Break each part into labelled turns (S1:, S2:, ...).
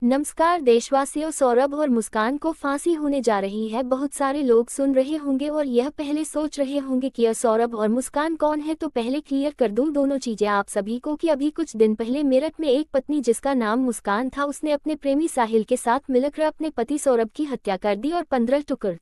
S1: नमस्कार देशवासियों, सौरभ और मुस्कान को फांसी होने जा रही है। बहुत सारे लोग सुन रहे होंगे और यह पहले सोच रहे होंगे कि यह सौरभ और मुस्कान कौन है। तो पहले क्लियर कर दूं दोनों चीजें आप सभी को कि अभी कुछ दिन पहले मेरठ में एक पत्नी जिसका नाम मुस्कान था, उसने अपने प्रेमी साहिल के साथ मिलकर अपने पति सौरभ की हत्या कर दी और 15 टुकड़े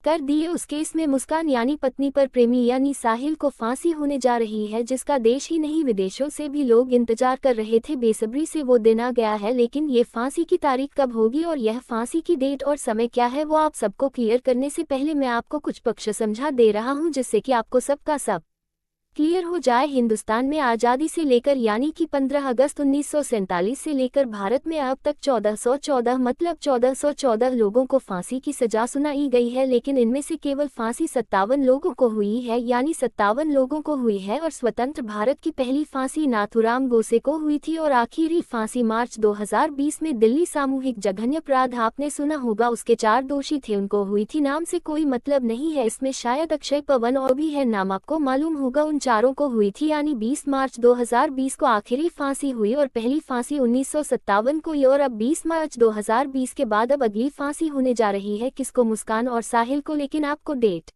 S1: कर दिए। उस केस में मुस्कान यानी पत्नी पर प्रेमी यानी साहिल को फांसी होने जा रही है, जिसका देश ही नहीं विदेशों से भी लोग इंतजार कर रहे थे। बेसब्री से वो दिन आ गया है, लेकिन ये फांसी की तारीख कब होगी और यह फांसी की डेट और समय क्या है वो आप सबको क्लियर करने से पहले मैं आपको कुछ पक्ष समझा दे रहा हूँ, जिससे कि आपको सबका सब क्लियर हो जाए। हिंदुस्तान में आज़ादी से लेकर यानी कि 15 अगस्त 1947 से लेकर भारत में अब तक 1414 मतलब 1414 लोगों को फांसी की सजा सुनाई गई है, लेकिन इनमें से केवल फांसी 57 लोगों को हुई है, यानी 57 लोगों को हुई है। और स्वतंत्र भारत की पहली फांसी नाथूराम गोडसे को हुई थी और आखिरी फांसी मार्च 2020 में दिल्ली सामूहिक जघन्य अपराध आपने सुना होगा, उसके 4 दोषी थे, उनको हुई थी। नाम से कोई मतलब नहीं है, इसमें शायद अक्षय पवन और भी है, नाम आपको मालूम होगा। उन चारों को हुई थी, यानी 20 मार्च 2020 को आखिरी फांसी हुई और पहली फांसी 1957 को हुई और अब 20 मार्च 2020 के बाद अब अगली फांसी होने जा रही है। किसको? मुस्कान और साहिल को। लेकिन आपको डेट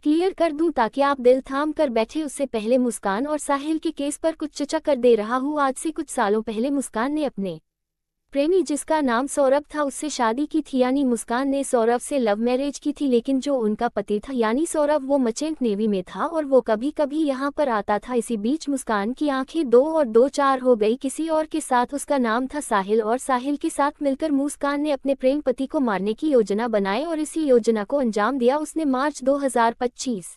S1: क्लियर कर दूं ताकि आप दिल थाम कर बैठे। उससे पहले मुस्कान और साहिल के केस पर कुछ चर्चा कर दे रहा हूं। आज से कुछ सालों पहले मुस्कान ने अपने प्रेमी जिसका नाम सौरभ था उससे शादी की थी, यानी मुस्कान ने सौरभ से लव मैरिज की थी। लेकिन जो उनका पति था यानी सौरभ, वो मर्चेंट नेवी में था और वो कभी कभी यहाँ पर आता था। इसी बीच मुस्कान की आंखें 2 और 2 4 हो गई किसी और के साथ। उसका नाम था साहिल और साहिल के साथ मिलकर मुस्कान ने अपने प्रेम पति को मारने की योजना बनाई और इसी योजना को अंजाम दिया उसने मार्च 2025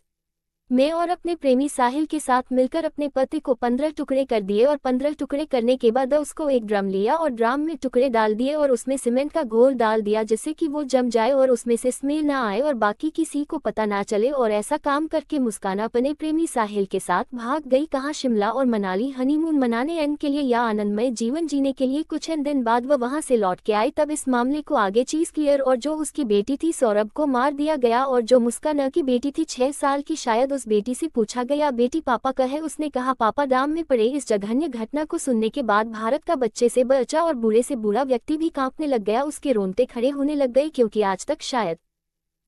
S1: में और अपने प्रेमी साहिल के साथ मिलकर अपने पति को 15 टुकड़े कर दिए और 15 टुकड़े करने के बाद उसको एक ड्रम लिया और ड्रम में टुकड़े डाल दिए और उसमें सीमेंट का घोल डाल दिया जिससे कि वो जम जाए और उसमें से स्मेल ना आए और बाकी किसी को पता ना चले। और ऐसा काम करके मुस्कान अपने प्रेमी साहिल के साथ भाग गई। कहाँ? शिमला और मनाली हनीमून मनाने एन के लिए या आनंदमय जीवन जीने के लिए। कुछ दिन बाद वह वहां से लौट के आई, तब इस मामले को आगे चीज क्लियर। और जो उसकी बेटी थी सौरभ को मार दिया गया और जो मुस्कान की बेटी थी 6 साल की, शायद उस बेटी से पूछा गया बेटी पापा का है, उसने कहा पापा दाम में पड़े। इस जघन्य घटना को सुनने के बाद भारत का बच्चे से बच्चा और बूढ़े से बूढ़ा व्यक्ति भी कांपने लग गया, उसके रोंगटे खड़े होने लग गए, क्योंकि आज तक शायद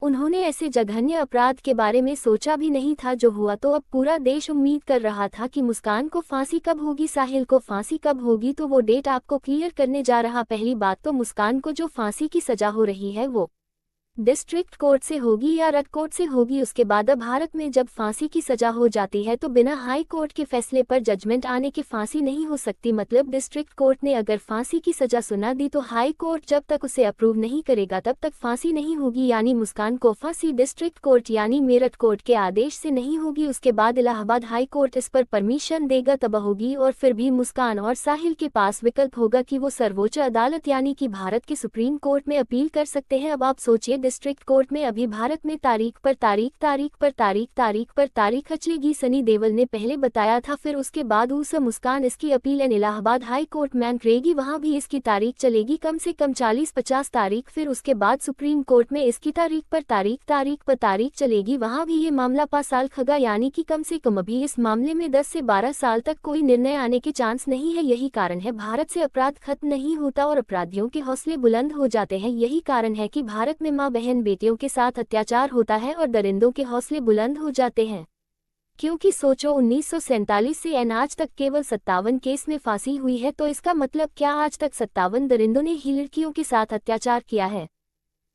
S1: उन्होंने ऐसे जघन्य अपराध के बारे में सोचा भी नहीं था जो हुआ। तो अब पूरा देश उम्मीद कर रहा था कि मुस्कान को फांसी कब होगी, साहिल को फांसी कब होगी, तो वो डेट आपको क्लियर करने जा रहा। पहली बात तो मुस्कान को जो फांसी की सजा हो रही है वो डिस्ट्रिक्ट कोर्ट से होगी या रट कोर्ट से होगी। उसके बाद अब भारत में जब फांसी की सजा हो जाती है तो बिना हाई कोर्ट के फैसले पर जजमेंट आने की फांसी नहीं हो सकती। मतलब डिस्ट्रिक्ट कोर्ट ने अगर फांसी की सजा सुना दी तो हाई कोर्ट जब तक उसे अप्रूव नहीं करेगा तब तक फांसी नहीं होगी, यानी मुस्कान को फांसी डिस्ट्रिक्ट कोर्ट यानी मेरठ कोर्ट के आदेश से नहीं होगी। उसके बाद इलाहाबाद हाई कोर्ट इस पर परमिशन देगा तब होगी। और फिर भी मुस्कान और साहिल के पास विकल्प होगा कि वो सर्वोच्च अदालत यानी कि भारत के सुप्रीम कोर्ट में अपील कर सकते हैं। अब आप सोचिए, डिस्ट्रिक्ट कोर्ट में अभी भारत में तारीख पर तारीख तारीख पर तारीख तारीख पर तारीख चलेगी। सनी देओल ने पहले बताया था, फिर उसके बाद उस मुस्कान इसकी अपील इलाहाबाद हाई कोर्ट में करेगी, वहां भी इसकी तारीख चलेगी कम से कम 40-50 तारीख। फिर उसके बाद सुप्रीम कोर्ट में इसकी तारीख पर तारीख चलेगी, वहां भी ये मामला 5 साल खगा, यानी कि कम से कम अभी इस मामले में 10 से 12 साल तक कोई निर्णय आने के चांस नहीं है। यही कारण है भारत से अपराध खत्म नहीं होता और अपराधियों के हौसले बुलंद हो जाते हैं। यही कारण है कि भारत में माँ बहन बेटियों के साथ अत्याचार होता है और दरिंदों के हौसले बुलंद हो जाते हैं। क्योंकि सोचो 1947 से आज तक केवल 57 केस में फांसी हुई है, तो इसका मतलब क्या आज तक 57 दरिंदों ने ही लड़कियों के साथ अत्याचार किया है?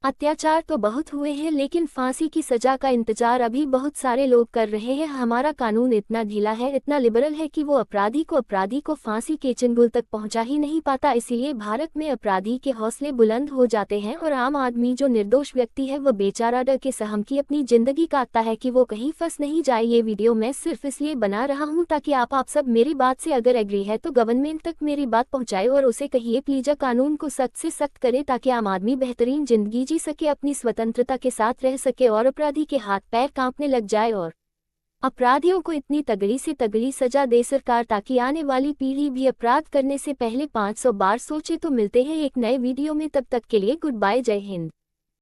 S1: अत्याचार तो बहुत हुए हैं, लेकिन फांसी की सजा का इंतजार अभी बहुत सारे लोग कर रहे हैं। हमारा कानून इतना ढीला है, इतना लिबरल है कि वो अपराधी को फांसी के चंगुल तक पहुंचा ही नहीं पाता। इसीलिए भारत में अपराधी के हौसले बुलंद हो जाते हैं और आम आदमी जो निर्दोष व्यक्ति है वह बेचारा डर के सहम की अपनी जिंदगी काटता है कि वो कहीं फंस नहीं जाए। ये वीडियो मैं सिर्फ इसलिए बना रहा हूँ ताकि आप सब मेरी बात से अगर एग्री है तो गवर्नमेंट तक मेरी बात पहुँचाए और उसे कहिए प्लीज कानून को सख्त से सख्त करे, ताकि आम आदमी बेहतरीन जिंदगी जी सके, अपनी स्वतंत्रता के साथ रह सके और अपराधी के हाथ पैर कांपने लग जाए और अपराधियों को इतनी तगड़ी से तगड़ी सजा दे सरकार, ताकि आने वाली पीढ़ी भी अपराध करने से पहले 500 बार सोचे। तो मिलते हैं एक नए वीडियो में, तब तक के लिए गुड बाय, जय हिंद।